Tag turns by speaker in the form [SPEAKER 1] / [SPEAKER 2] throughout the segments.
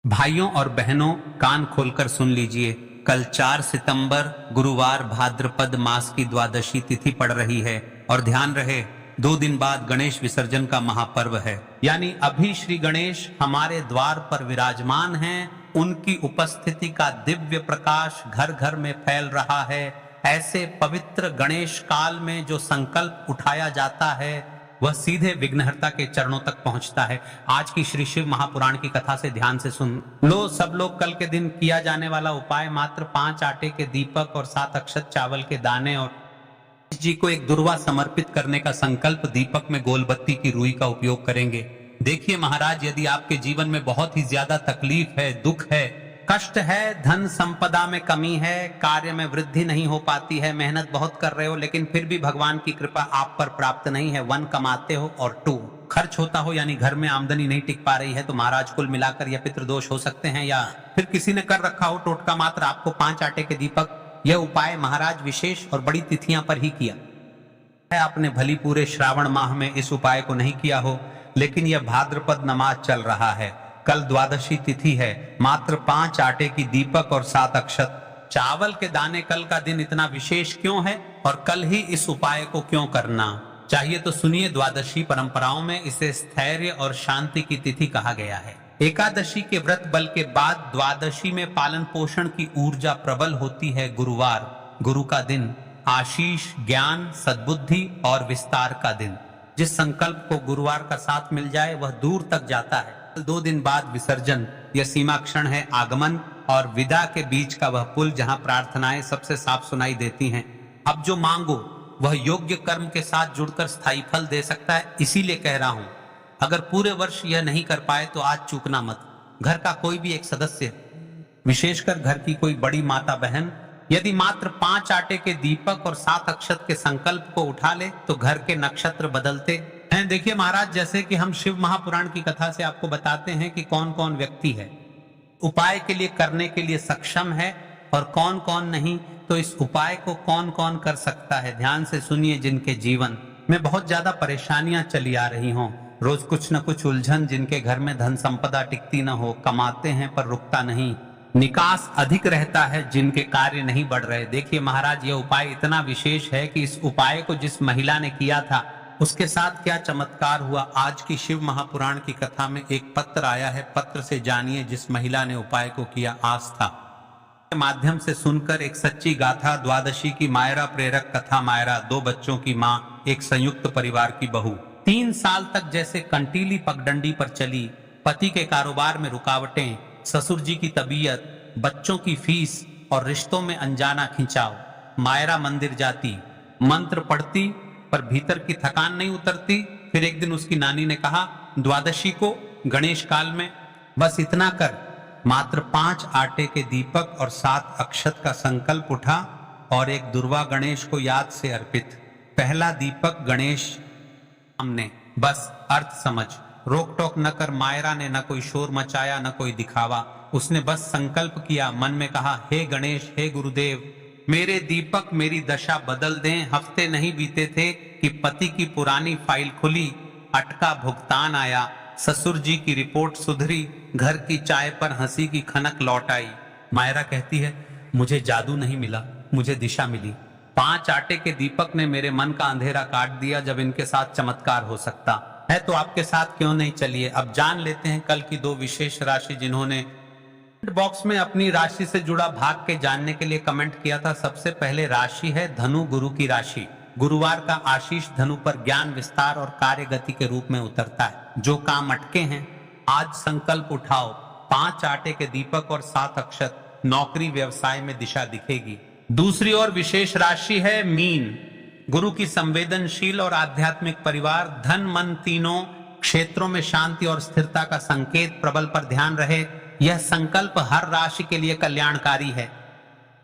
[SPEAKER 1] भाइयों और बहनों, कान खोलकर सुन लीजिए। कल 4 सितंबर गुरुवार भाद्रपद मास की द्वादशी तिथि पड़ रही है और ध्यान रहे 2 दिन बाद गणेश विसर्जन का महापर्व है। यानी अभी श्री गणेश हमारे द्वार पर विराजमान हैं। उनकी उपस्थिति का दिव्य प्रकाश घर घर में फैल रहा है। ऐसे पवित्र गणेश काल में जो संकल्प उठाया जाता है वह सीधे विघ्नहर्ता के चरणों तक पहुंचता है। आज की श्री शिव महापुराण की कथा से ध्यान से सुन लो सब लोग। कल के दिन किया जाने वाला उपाय मात्र 5 आटे के दीपक और 7 अक्षत चावल के दाने और जी को एक दुर्वा समर्पित करने का संकल्प दीपक में गोलबत्ती की रुई का उपयोग करेंगे। देखिए महाराज, यदि आपके जीवन में बहुत ही ज्यादा तकलीफ है, दुख है, कष्ट है, धन संपदा में कमी है, कार्य में वृद्धि नहीं हो पाती है, मेहनत बहुत कर रहे हो लेकिन फिर भी भगवान की कृपा आप पर प्राप्त नहीं है, 1 कमाते हो और 2 खर्च होता हो, यानी घर में आमदनी नहीं टिक पा रही है, तो महाराज कुल मिलाकर यह पितृदोष हो सकते हैं या फिर किसी ने कर रखा हो टोटका मात्र आपको 5 आटे के दीपक। यह उपाय महाराज विशेष और बड़ी तिथियां पर ही किया है। आपने भली पूरे श्रावण माह में इस उपाय को नहीं किया हो, लेकिन यह भाद्रपद नमाज चल रहा है। कल द्वादशी तिथि है। मात्र 5 आटे की दीपक और 7 अक्षत चावल के दाने। कल का दिन इतना विशेष क्यों है और कल ही इस उपाय को क्यों करना चाहिए, तो सुनिए। द्वादशी परंपराओं में इसे स्थैर्य और शांति की तिथि कहा गया है। एकादशी के व्रत बल के बाद द्वादशी में पालन पोषण की ऊर्जा प्रबल होती है। गुरुवार, गुरु का दिन, आशीष, ज्ञान, सद्बुद्धि और विस्तार का दिन। जिस संकल्प को गुरुवार का साथ मिल जाए वह दूर तक जाता है। 2 दिन बाद विसर्जन, यह सीमा क्षण है आगमन और विदा के बीच का वह पुल जहां प्रार्थनाएं सबसे साफ सुनाई देती हैं। अब जो मांगो वह योग्य कर्म के साथ जुड़कर स्थायी फल दे सकता है। इसीलिए कह रहा हूं, अगर पूरे वर्ष यह नहीं कर पाए तो आज चूकना मत। घर का कोई भी एक सदस्य, विशेषकर घर की कोई बड़ी माता बहन, यदि मात्र 5 आटे के दीपक और 7 अक्षत के संकल्प को उठा ले तो घर के नक्षत्र बदलते हैं। देखिए महाराज, जैसे कि हम शिव महापुराण की कथा से आपको बताते हैं कि कौन कौन व्यक्ति है उपाय के लिए करने के लिए सक्षम है और कौन कौन नहीं, तो इस उपाय को कौन कौन कर सकता है। ध्यान से सुनिए। जिनके जीवन में बहुत ज्यादा परेशानियां चली आ रही हों, रोज कुछ न कुछ उलझन, जिनके घर में धन संपदा टिकती न हो, कमाते हैं पर रुकता नहीं, निकास अधिक रहता है, जिनके कार्य नहीं बढ़ रहे। देखिए महाराज, यह उपाय इतना विशेष है कि इस उपाय को जिस महिला ने किया था उसके साथ क्या चमत्कार हुआ। आज की शिव महापुराण की कथा में एक पत्र आया है। पत्र से जानिए जिस महिला ने उपाय को किया। आस्था के माध्यम से सुनकर एक सच्ची गाथा। द्वादशी की मायरा प्रेरक कथा। मायरा 2 बच्चों की माँ, एक संयुक्त परिवार की बहू। 3 साल तक जैसे कंटीली पगडंडी पर चली। पति के कारोबार में रुकावटें, ससुर जी की तबीयत, बच्चों की फीस और रिश्तों में अनजाना खिंचाव। मायरा मंदिर जाती, मंत्र पढ़ती पर भीतर की थकान नहीं उतरती। फिर एक दिन उसकी नानी ने कहा, द्वादशी को गणेश काल में बस इतना कर, मात्र 5 आटे के दीपक और 7 अक्षत का संकल्प उठा और एक दुर्वा गणेश को याद से अर्पित। पहला दीपक गणेश हमने, बस अर्थ समझ। रोक टोक न कर। मायरा ने न कोई शोर मचाया न कोई दिखावा। उसने बस संकल्प किया, मन में कहा, हे गणेश, हे गुरुदेव, मेरे दीपक मेरी दशा बदल दें। हफ्ते नहीं बीते थे कि पति की पुरानी फाइल खुली, अटका भुगतान आया, ससुर जी की रिपोर्ट सुधरी, घर की चाय पर हंसी की खनक लौट आई। मायरा कहती है, मुझे जादू नहीं मिला, मुझे दिशा मिली। 5 आटे के दीपक ने मेरे मन का अंधेरा काट दिया। जब इनके साथ चमत्कार हो सकता है तो आपके साथ क्यों नहीं। चलिए अब जान लेते हैं कल की 2 विशेष राशि जिन्होंने बॉक्स में अपनी राशि से जुड़ा भाग के जानने के लिए कमेंट किया था। सबसे पहले राशि है धनु, गुरु की राशि। गुरुवार का आशीष धनु पर ज्ञान, विस्तार और कार्य गति के रूप में उतरता है। जो काम अटके हैं आज संकल्प उठाओ। 5 आटे के दीपक और 7 अक्षत, नौकरी व्यवसाय में दिशा दिखेगी। दूसरी ओर विशेष राशि है मीन, गुरु की संवेदनशील और आध्यात्मिक परिवार। धन मन तीनों क्षेत्रों में शांति और स्थिरता का संकेत। प्रबल पर ध्यान रहे, यह संकल्प हर राशि के लिए कल्याणकारी है।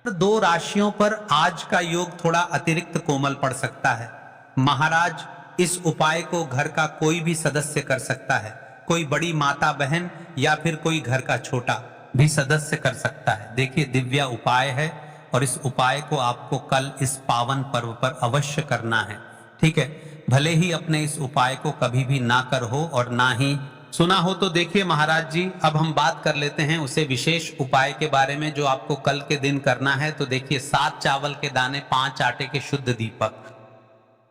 [SPEAKER 1] 2 राशियों पर आज का योग थोड़ा अतिरिक्त कोमल पड़ सकता है। महाराज, इस उपाय को घर का कोई भी सदस्य कर सकता है। कोई बड़ी माता बहन या फिर कोई घर का छोटा भी सदस्य कर सकता है। देखिए दिव्य उपाय है और इस उपाय को आपको कल इस पावन पर्व पर अवश्य करना है। ठीक है, भले ही अपने इस उपाय को कभी भी ना कर हो और ना ही सुना हो तो देखिए महाराज जी, अब हम बात कर लेते हैं उसे विशेष उपाय के बारे में जो आपको कल के दिन करना है। तो देखिए 7 चावल के दाने, 5 आटे के शुद्ध दीपक,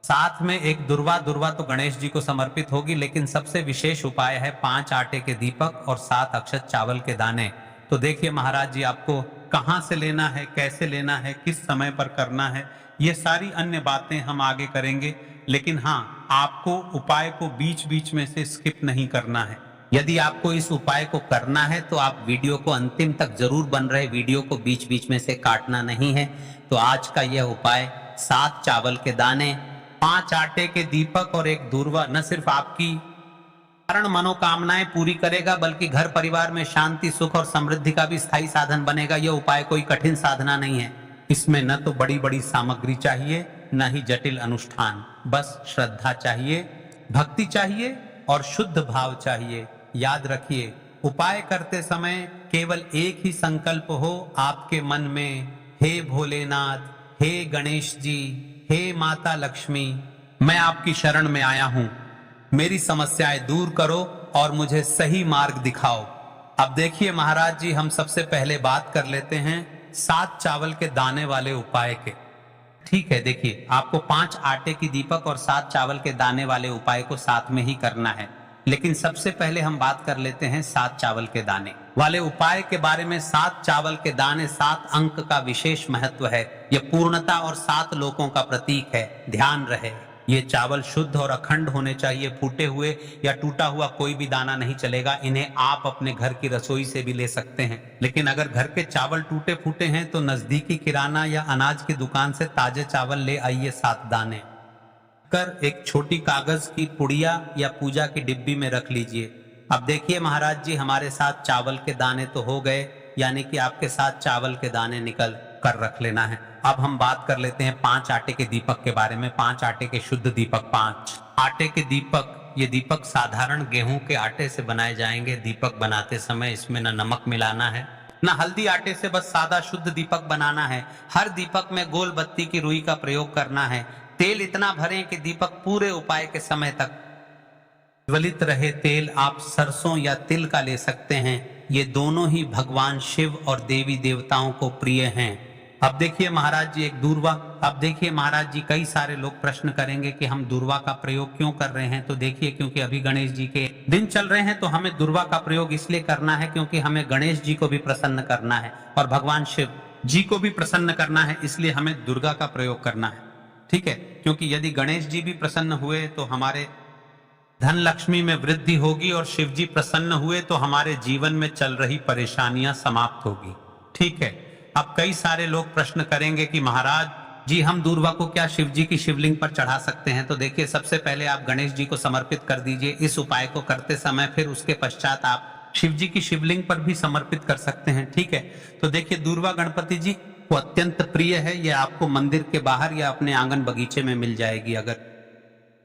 [SPEAKER 1] साथ में एक दुर्वा। दुर्वा तो गणेश जी को समर्पित होगी, लेकिन सबसे विशेष उपाय है 5 आटे के दीपक और 7 अक्षत चावल के दाने। तो देखिए महाराज जी, आपको कहां से लेना है, कैसे लेना है, किस समय पर करना है, ये सारी अन्य बातें हम आगे करेंगे। लेकिन हाँ, आपको उपाय को बीच बीच में से स्किप नहीं करना है। यदि आपको इस उपाय को करना है तो आप वीडियो को अंतिम तक जरूर बन रहे, वीडियो को बीच बीच में से काटना नहीं है। तो आज का यह उपाय 7 चावल के दाने, 5 आटे के दीपक और एक दूर्वा न सिर्फ आपकी कारण मनोकामनाएं पूरी करेगा, बल्कि घर परिवार में शांति, सुख और समृद्धि का भी स्थायी साधन बनेगा। यह उपाय कोई कठिन साधना नहीं है। इसमें न तो बड़ी बड़ी सामग्री चाहिए, न ही जटिल अनुष्ठान। बस श्रद्धा चाहिए, भक्ति चाहिए और शुद्ध भाव चाहिए। याद रखिए, उपाय करते समय केवल एक ही संकल्प हो आपके मन में, हे भोलेनाथ, हे गणेश जी, हे माता लक्ष्मी, मैं आपकी शरण में आया हूं, मेरी समस्याएं दूर करो और मुझे सही मार्ग दिखाओ। अब देखिए महाराज जी, हम सबसे पहले बात कर लेते हैं 7 चावल के दाने वाले उपाय के। ठीक है, देखिए आपको 5 आटे की दीपक और 7 चावल के दाने वाले उपाय को साथ में ही करना है। लेकिन सबसे पहले हम बात कर लेते हैं 7 चावल के दाने वाले उपाय के बारे में। 7 चावल के दाने, 7 अंक का विशेष महत्व है। यह पूर्णता और 7 लोकों का प्रतीक है। ध्यान रहे, ये चावल शुद्ध और अखंड होने चाहिए। फूटे हुए या टूटा हुआ कोई भी दाना नहीं चलेगा। इन्हें आप अपने घर की रसोई से भी ले सकते हैं। लेकिन अगर घर के चावल टूटे फूटे हैं तो नजदीकी किराना या अनाज की दुकान से ताजे चावल ले आइए। 7 दाने कर एक छोटी कागज की पुड़िया या पूजा की डिब्बी में रख लीजिए। अब देखिए महाराज जी, हमारे 7 चावल के दाने तो हो गए, यानी कि आपके 7 चावल के दाने निकल कर रख लेना है। अब हम बात कर लेते हैं 5 आटे के दीपक के बारे में। 5 आटे के शुद्ध दीपक। 5 आटे के दीपक, ये दीपक साधारण गेहूं के आटे से बनाए जाएंगे। दीपक बनाते समय इसमें न नमक मिलाना है, न हल्दी। आटे से बस सादा शुद्ध दीपक बनाना है। हर दीपक में गोल बत्ती की रुई का प्रयोग करना है। तेल इतना भरें कि दीपक पूरे उपाय के समय तक ज्वलित रहे। तेल आप सरसों या तिल का ले सकते हैं। ये दोनों ही भगवान शिव और देवी देवताओं को प्रिय हैं। अब देखिए महाराज जी, एक दूर्वा। अब देखिए महाराज जी, कई सारे लोग प्रश्न करेंगे कि हम दूर्वा का प्रयोग क्यों कर रहे हैं। तो देखिए, क्योंकि अभी गणेश जी के दिन चल रहे हैं, तो हमें दूर्वा का प्रयोग इसलिए करना है क्योंकि हमें गणेश जी को भी प्रसन्न करना है और भगवान शिव जी को भी प्रसन्न करना है। इसलिए हमें दुर्गा का प्रयोग करना है। ठीक है, क्योंकि यदि गणेश जी भी प्रसन्न हुए तो हमारे धन लक्ष्मी में वृद्धि होगी, और शिव जी प्रसन्न हुए तो हमारे जीवन में चल रही परेशानियां समाप्त होगी। ठीक है। अब कई सारे लोग प्रश्न करेंगे कि महाराज जी, हम दूर्वा को क्या शिव जी की शिवलिंग पर चढ़ा सकते हैं। तो देखिए, सबसे पहले आप गणेश जी को समर्पित कर दीजिए इस उपाय को करते समय। फिर उसके पश्चात आप शिव जी की शिवलिंग पर भी समर्पित कर सकते हैं। ठीक है। तो देखिए, दूर्वा गणपति जी को अत्यंत प्रिय है। यह आपको मंदिर के बाहर या अपने आंगन बगीचे में मिल जाएगी। अगर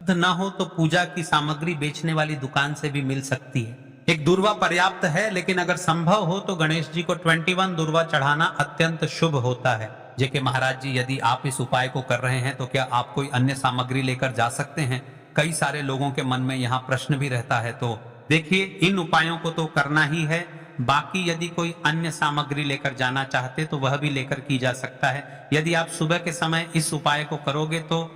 [SPEAKER 1] ना हो तो पूजा की सामग्री बेचने वाली दुकान से भी मिल सकती है। एक दूर्वा पर्याप्त है, लेकिन अगर संभव हो तो गणेश जी को 21 दूर्वा चढ़ाना अत्यंत शुभ होता है। जेके महाराज जी, यदि आप इस उपाय को कर रहे हैं तो क्या आप कोई अन्य सामग्री लेकर जा सकते हैं। कई सारे लोगों के मन में यहाँ प्रश्न भी रहता है। तो देखिए, इन उपायों को तो करना ही है। बाकी यदि कोई अन्य सामग्री लेकर जाना चाहते तो वह भी लेकर की जा सकता है। यदि आप सुबह के समय इस उपाय को करोगे तो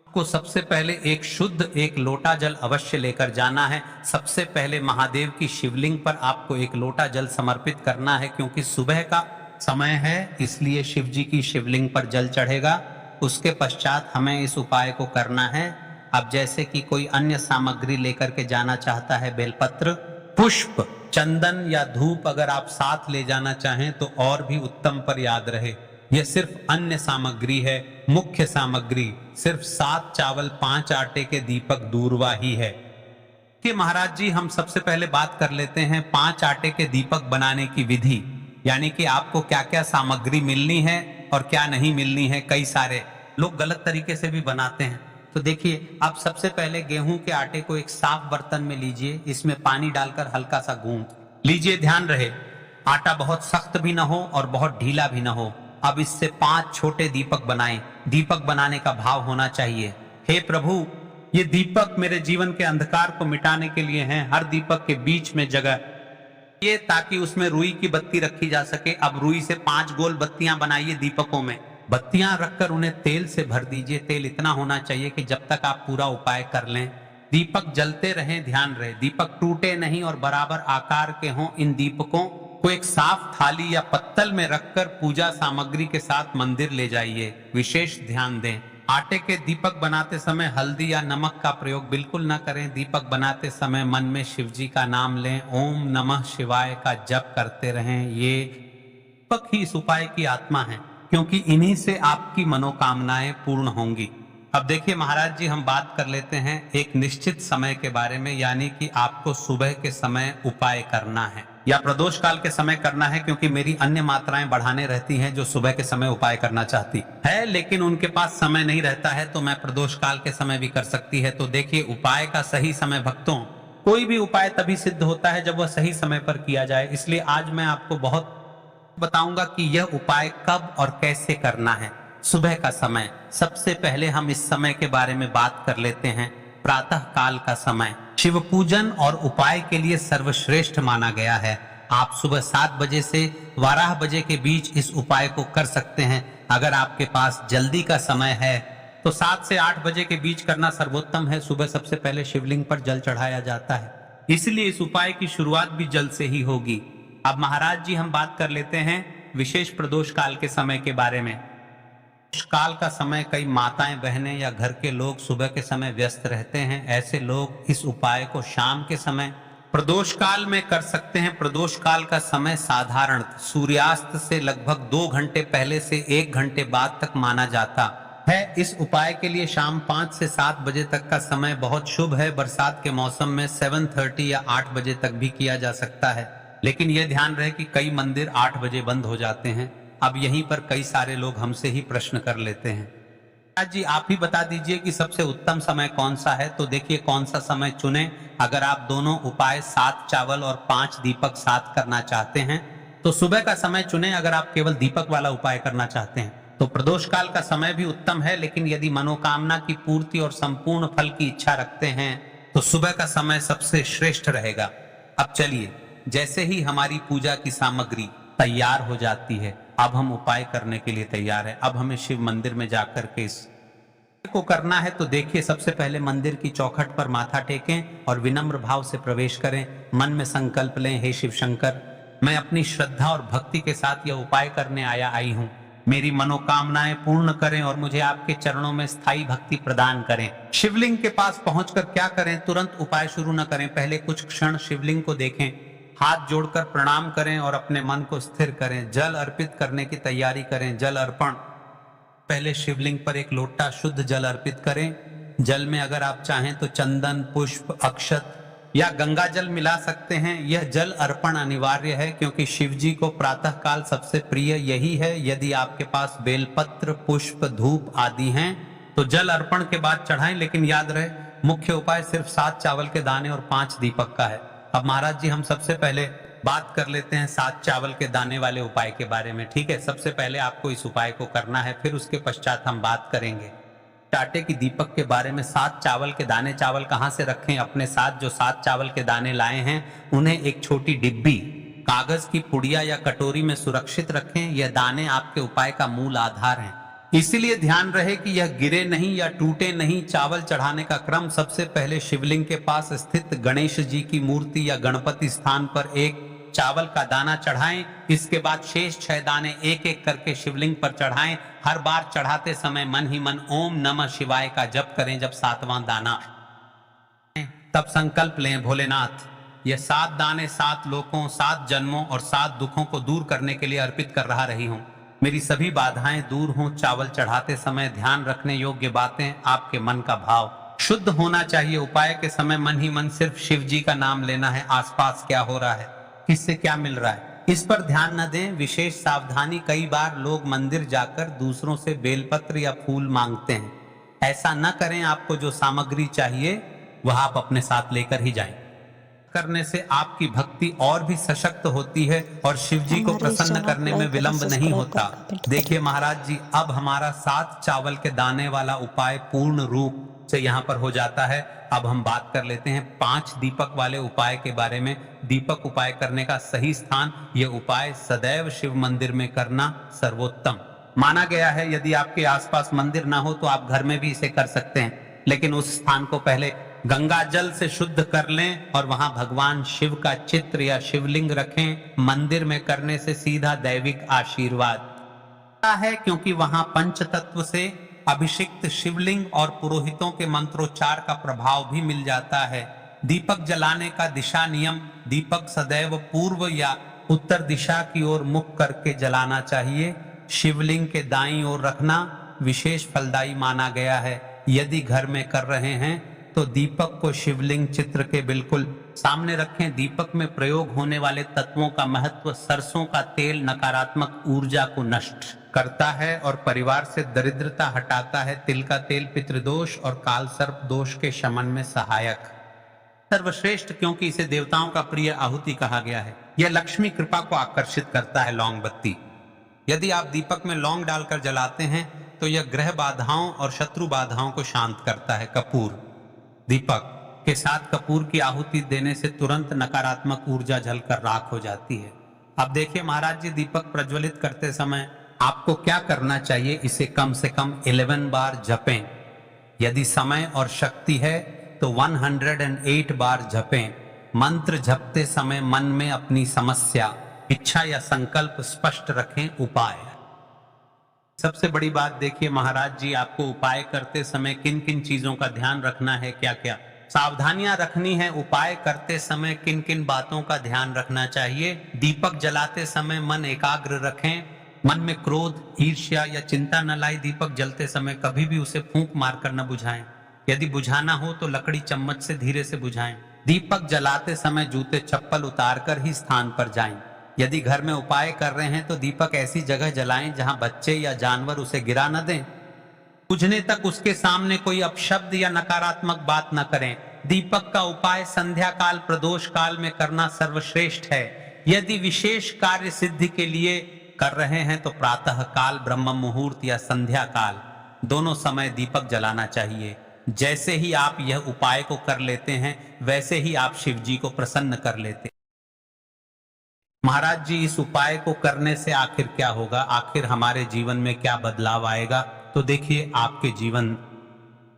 [SPEAKER 1] को सबसे पहले एक लोटा जल अवश्य लेकर जाना है। सबसे पहले महादेव की शिवलिंग पर आपको 1 लोटा जल समर्पित करना है, क्योंकि सुबह का समय है, इसलिए शिव जी की शिवलिंग पर जल चढ़ेगा। उसके पश्चात हमें इस उपाय को करना है। अब जैसे कि कोई अन्य सामग्री लेकर के जाना चाहता है, बेलपत्र, पुष्प, चंदन या धूप अगर आप साथ ले जाना चाहें तो और भी उत्तम, पर याद रहे यह सिर्फ अन्य सामग्री है। मुख्य सामग्री सिर्फ 7 चावल, 5 आटे के दीपक, दूर्वा ही है। कि महाराज जी, हम सबसे पहले बात कर लेते हैं 5 आटे के दीपक बनाने की विधि, यानी कि आपको क्या क्या सामग्री मिलनी है और क्या नहीं मिलनी है। कई सारे लोग गलत तरीके से भी बनाते हैं। तो देखिए, आप सबसे पहले गेहूं के आटे को एक साफ बर्तन में लीजिए। इसमें पानी डालकर हल्का सा गूंथ लीजिए। ध्यान रहे, आटा बहुत सख्त भी ना हो और बहुत ढीला भी ना हो। अब इससे 5 छोटे दीपक बनाएं। दीपक बनाने का भाव होना चाहिए, हे प्रभु, ये दीपक मेरे जीवन के अंधकार को मिटाने के लिए हैं। हर दीपक के बीच में जगह ये ताकि उसमें रुई की बत्ती रखी जा सके। अब रुई से 5 गोल बत्तियां बनाइए दीपकों में, बत्तियां रखकर उन्हें तेल से भर दीजिए। तेल इतना होना चाहिए कि जब तक आप पूरा उपाय कर लें दीपक जलते रहें। ध्यान रहे दीपक टूटे नहीं और बराबर आकार के हों। इन दीपकों को एक साफ थाली या पत्तल में रखकर पूजा सामग्री के साथ मंदिर ले जाइए। विशेष ध्यान दें, आटे के दीपक बनाते समय हल्दी या नमक का प्रयोग बिल्कुल न करें। दीपक बनाते समय मन में शिव जी का नाम लें, ओम नमः शिवाय का जप करते रहें। ये दीपक ही इस उपाय की आत्मा है, क्योंकि इन्हीं से आपकी मनोकामनाएं पूर्ण होंगी। अब देखिए महाराज जी, हम बात कर लेते हैं एक निश्चित समय के बारे में, यानी कि आपको सुबह के समय उपाय करना है या प्रदोष काल के समय करना है, क्योंकि मेरी अन्य मात्राएं बढ़ाने रहती हैं जो सुबह के समय उपाय करना चाहती है, लेकिन उनके पास समय नहीं रहता है, तो मैं प्रदोष काल के समय भी कर सकती है। तो देखिए उपाय का सही समय भक्तों, कोई भी उपाय तभी सिद्ध होता है जब वह सही समय पर किया जाए। इसलिए आज मैं आपको बहुत बताऊंगा कि यह उपाय कब और कैसे करना है। सुबह का समय, सबसे पहले हम इस समय के बारे में बात कर लेते हैं। प्रातः काल का समय शिव पूजन और उपाय के लिए सर्वश्रेष्ठ माना गया है। आप सुबह 7 बजे से 12 बजे के बीच इस उपाय को कर सकते हैं। अगर आपके पास जल्दी का समय है तो 7 से 8 बजे के बीच करना सर्वोत्तम है। सुबह सबसे पहले शिवलिंग पर जल चढ़ाया जाता है, इसलिए इस उपाय की शुरुआत भी जल से ही होगी। अब महाराज जी, हम बात कर लेते हैं विशेष प्रदोष काल के समय के बारे में। काल का समय कई माताएं बहनें या घर के लोग सुबह के समय व्यस्त रहते हैं। ऐसे लोग इस उपाय को शाम के समय प्रदोष काल में कर सकते हैं। प्रदोष काल का समय साधारण सूर्यास्त से लगभग 2 घंटे पहले से 1 घंटे बाद तक माना जाता है। इस उपाय के लिए शाम 5 से 7 बजे तक का समय बहुत शुभ है। बरसात के मौसम में 7:30 या 8 बजे तक भी किया जा सकता है, लेकिन यह ध्यान रहे कि कई मंदिर 8 बजे बंद हो जाते हैं। अब यहीं पर कई सारे लोग हमसे ही प्रश्न कर लेते हैं, आज जी आप ही बता दीजिए कि सबसे उत्तम समय कौन सा है। तो देखिए कौन सा समय चुने। अगर आप दोनों उपाय 7 चावल और 5 दीपक साथ करना चाहते हैं तो सुबह का समय चुने। अगर आप केवल दीपक वाला उपाय करना चाहते हैं तो प्रदोष काल का समय भी उत्तम है, लेकिन यदि मनोकामना की पूर्ति और संपूर्ण फल की इच्छा रखते हैं तो सुबह का समय सबसे श्रेष्ठ रहेगा। अब चलिए, जैसे ही हमारी पूजा की सामग्री तैयार हो जाती है, अब हम उपाय करने के लिए तैयार है। अब हमें शिव मंदिर में जाकर के इस को करना है। तो देखिए, सबसे पहले मंदिर की चौखट पर माथा टेकें और विनम्र भाव से प्रवेश करें। मन में संकल्प लें, हे शिव शंकर, मैं अपनी श्रद्धा और भक्ति के साथ यह उपाय करने आई हूँ। मेरी मनोकामनाएं पूर्ण करें और मुझे आपके चरणों में स्थायी भक्ति प्रदान करें। शिवलिंग के पास पहुंचकर क्या करें, तुरंत उपाय शुरू न करें। पहले कुछ क्षण शिवलिंग को देखें, हाथ जोड़कर प्रणाम करें और अपने मन को स्थिर करें। जल अर्पित करने की तैयारी करें। जल अर्पण, पहले शिवलिंग पर एक लोटा शुद्ध जल अर्पित करें। जल में अगर आप चाहें तो चंदन, पुष्प, अक्षत या गंगा जल मिला सकते हैं। यह जल अर्पण अनिवार्य है, क्योंकि शिव जी को प्रातः काल सबसे प्रिय यही है। यदि आपके पास बेलपत्र, पुष्प, धूप आदि हैं तो जल अर्पण के बाद चढ़ाएं, लेकिन याद रहे मुख्य उपाय सिर्फ 7 चावल के दाने और 5 दीपक का है। अब महाराज जी, हम सबसे पहले बात कर लेते हैं 7 चावल के दाने वाले उपाय के बारे में। ठीक है, सबसे पहले आपको इस उपाय को करना है, फिर उसके पश्चात हम बात करेंगे आटे की दीपक के बारे में। 7 चावल के दाने, चावल कहां से रखें? अपने साथ जो 7 चावल के दाने लाए हैं उन्हें एक छोटी डिब्बी, कागज की पुड़िया या कटोरी में सुरक्षित रखें। यह दाने आपके उपाय का मूल आधार हैं, इसीलिए ध्यान रहे कि यह गिरे नहीं या टूटे नहीं। चावल चढ़ाने का क्रम, सबसे पहले शिवलिंग के पास स्थित गणेश जी की मूर्ति या गणपति स्थान पर एक चावल का दाना चढ़ाएं। इसके बाद शेष 6 दाने एक एक करके शिवलिंग पर चढ़ाएं। हर बार चढ़ाते समय मन ही मन ओम नमः शिवाय का जप करें। जब 7वां दाना तब संकल्प लें, भोलेनाथ, यह 7 दाने 7 लोकों, 7 जन्मों और 7 दुखों को दूर करने के लिए अर्पित कर रही हूं। मेरी सभी बाधाएं दूर हों। चावल चढ़ाते समय ध्यान रखने योग्य बातें, आपके मन का भाव शुद्ध होना चाहिए। उपाय के समय मन ही मन सिर्फ शिव जी का नाम लेना है। आसपास क्या हो रहा है, किससे क्या मिल रहा है, इस पर ध्यान न दें। विशेष सावधानी, कई बार लोग मंदिर जाकर दूसरों से बेलपत्र या फूल मांगते हैं। ऐसा न करें। आपको जो सामग्री चाहिए वह आप अपने साथ लेकर ही जाएं। करने से आपकी भक्ति और भी सशक्त होती है और शिव जी को
[SPEAKER 2] हमारे इस
[SPEAKER 1] प्रसन्न
[SPEAKER 2] चैनल को
[SPEAKER 1] करने में
[SPEAKER 2] लाइक करें,
[SPEAKER 1] विलंब नहीं
[SPEAKER 2] सब्सक्राइब
[SPEAKER 1] होता।
[SPEAKER 2] करें, कमेंट करें।
[SPEAKER 1] देखिए महाराज जी, अब हमारा 7 चावल के दाने वाला उपाय पूर्ण रूप से यहाँ पर हो जाता है। अब हम बात कर लेते हैं 5 दीपक वाले उपाय के बारे में। दीपक उपाय करने का सही स्थान, ये उपाय सदैव शिव मंदिर में करना सर्वोत्तम माना गया है। यदि आपके आसपास मंदिर ना हो तो आप घर में भी इसे कर सकते हैं, लेकिन उस स्थान को पहले गंगा जल से शुद्ध कर लें और वहां भगवान शिव का चित्र या शिवलिंग रखें। मंदिर में करने से सीधा दैविक आशीर्वाद है, क्योंकि वहां पंच तत्व से अभिषिक्त शिवलिंग और पुरोहितों के मंत्रोच्चार का प्रभाव भी मिल जाता है। दीपक जलाने का दिशा नियम, दीपक सदैव पूर्व या उत्तर दिशा की ओर मुख करके जलाना चाहिए। शिवलिंग के दाईं ओर रखना विशेष फलदायी माना गया है। यदि घर में कर रहे हैं तो दीपक को शिवलिंग चित्र के बिल्कुल सामने रखें। दीपक में प्रयोग होने वाले तत्वों का महत्व, सरसों का तेल नकारात्मक ऊर्जा को नष्ट करता है और परिवार से दरिद्रता हटाता है। तिल का तेल पितृदोष और काल सर्प दोष के शमन में सहायक, सर्वश्रेष्ठ, क्योंकि इसे देवताओं का प्रिय आहुति कहा गया है। यह लक्ष्मी कृपा को आकर्षित करता है। लौंग बत्ती, यदि आप दीपक में लौंग डालकर जलाते हैं तो यह ग्रह बाधाओं और शत्रु बाधाओं को शांत करता है। कपूर, दीपक के साथ कपूर की आहुति देने से तुरंत नकारात्मक ऊर्जा जलकर राख हो जाती है। अब देखिए महाराज जी, दीपक प्रज्वलित करते समय आपको क्या करना चाहिए, इसे कम से कम 11 बार जपें। यदि समय और शक्ति है तो 108 बार जपें। मंत्र जपते समय मन में अपनी समस्या, इच्छा या संकल्प स्पष्ट रखें। उपाय, सबसे बड़ी बात देखिए महाराज जी, आपको उपाय करते समय किन किन चीजों का ध्यान रखना है, क्या क्या सावधानियां रखनी है। उपाय करते समय किन किन बातों का ध्यान रखना चाहिए। दीपक जलाते समय मन एकाग्र रखें। मन में क्रोध, ईर्ष्या या चिंता न लाए। दीपक जलते समय कभी भी उसे फूंक मारकर न बुझाएं। यदि बुझाना हो तो लकड़ी चम्मच से धीरे से बुझाएं। दीपक जलाते समय जूते चप्पल उतारकर ही स्थान पर जाएं। यदि घर में उपाय कर रहे हैं तो दीपक ऐसी जगह जलाएं जहां बच्चे या जानवर उसे गिरा न दें। बुझने तक उसके सामने कोई अपशब्द या नकारात्मक बात न करें। दीपक का उपाय संध्या काल, प्रदोष काल में करना सर्वश्रेष्ठ है। यदि विशेष कार्य सिद्धि के लिए कर रहे हैं तो प्रातः काल, ब्रह्म मुहूर्त या संध्या काल, दोनों समय दीपक जलाना चाहिए। जैसे ही आप यह उपाय को कर लेते हैं वैसे ही आप शिव जी को प्रसन्न कर लेते हैं। महाराज जी, इस उपाय को करने से आखिर क्या होगा, आखिर हमारे जीवन में क्या बदलाव आएगा? तो देखिए, आपके जीवन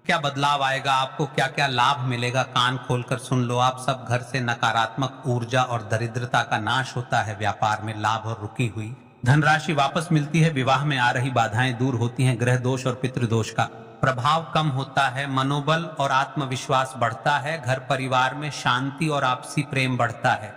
[SPEAKER 1] क्या बदलाव आएगा, आपको क्या क्या लाभ मिलेगा, कान खोलकर सुन लो आप सब। घर से नकारात्मक ऊर्जा और दरिद्रता का नाश होता है। व्यापार में लाभ और रुकी हुई धनराशि वापस मिलती है। विवाह में आ रही बाधाएं दूर होती हैं। ग्रह दोष और पितृदोष का प्रभाव कम होता है। मनोबल और आत्मविश्वास बढ़ता है। घर परिवार में शांति और आपसी प्रेम बढ़ता है।